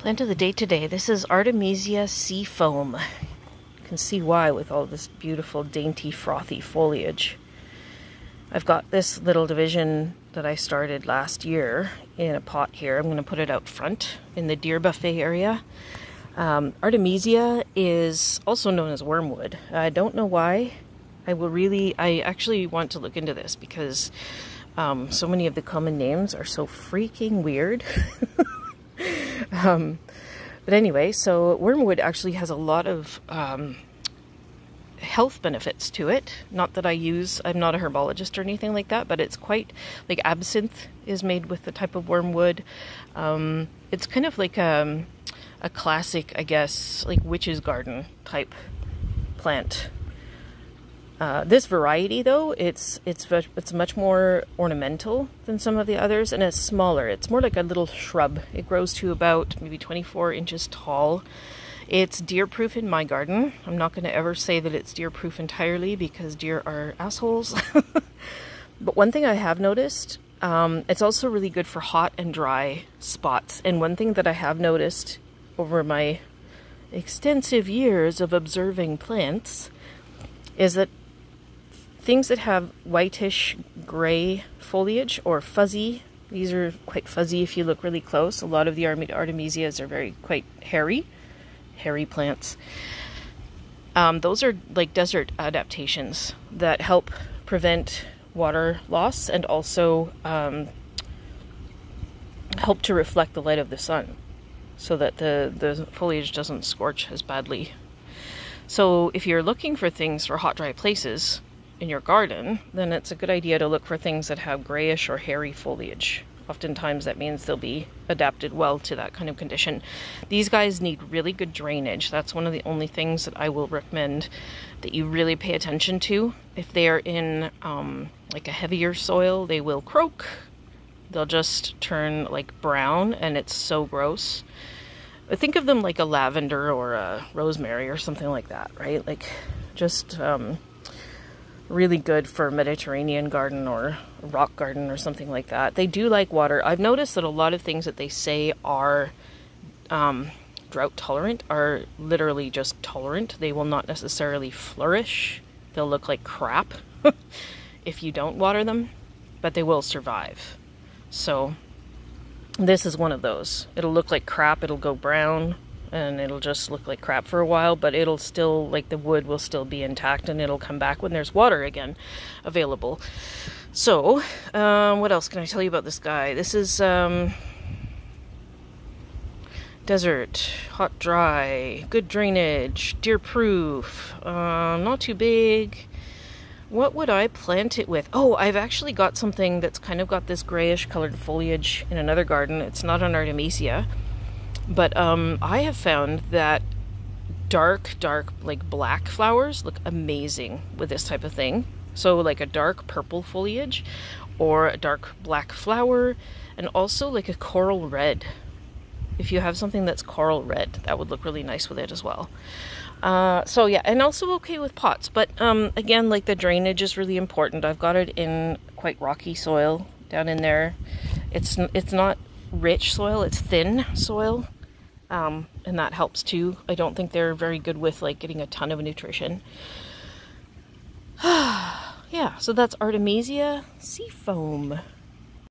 Plant of the day today. This is Artemisia Seafoam. You can see why with all this beautiful, dainty, frothy foliage. I've got this little division that I started last year in a pot here. I'm going to put it out front in the deer buffet area. Artemisia is also known as wormwood. I don't know why. I actually want to look into this because so many of the common names are so freaking weird. But anyway, so wormwood actually has a lot of health benefits to it. Not that I'm not a herbologist or anything like that, but it's quite, like absinthe is made with the type of wormwood. It's kind of like a classic, I guess, like witch's garden type plant. This variety, though, it's much more ornamental than some of the others, and it's smaller. It's more like a little shrub. It grows to about maybe 24 inches tall. It's deer-proof in my garden. I'm not going to ever say that it's deer-proof entirely because deer are assholes. But one thing I have noticed, it's also really good for hot and dry spots. And one thing that I have noticed over my extensive years of observing plants is that things that have whitish gray foliage or fuzzy, these are quite fuzzy if you look really close. A lot of the Artemisias are quite hairy plants. Those are like desert adaptations that help prevent water loss and also help to reflect the light of the sun so that the foliage doesn't scorch as badly. So if you're looking for things for hot, dry places in your garden, then it's a good idea to look for things that have grayish or hairy foliage. Oftentimes that means they'll be adapted well to that kind of condition. These guys need really good drainage. That's one of the only things that I will recommend that you really pay attention to. If they are in like a heavier soil, they will croak. They'll just turn like brown, and it's so gross. Think of them like a lavender or a rosemary or something like that, right? Like just really good for Mediterranean garden or rock garden or something like that. They do like water. I've noticed that a lot of things that they say are drought tolerant are literally just tolerant. They will not necessarily flourish. They'll look like crap if you don't water them, but they will survive. So this is one of those. It'll look like crap, it'll go brown, and it'll just look like crap for a while, but it'll still, like the wood will still be intact, and it'll come back when there's water again available. So, what else can I tell you about this guy? This is desert, hot, dry, good drainage, deer-proof, not too big. What would I plant it with? Oh, I've actually got something that's kind of got this grayish colored foliage in another garden. It's not an Artemisia. But I have found that dark, like black flowers look amazing with this type of thing. So like a dark purple foliage or a dark black flower, and also like a coral red. If you have something that's coral red, that would look really nice with it as well. So yeah, and also okay with pots. But again, like the drainage is really important. I've got it in quite rocky soil down in there. It's not rich soil, it's thin soil, and that helps too. I don't think they're very good with like getting a ton of nutrition. Yeah, so that's Artemisia Seafoam.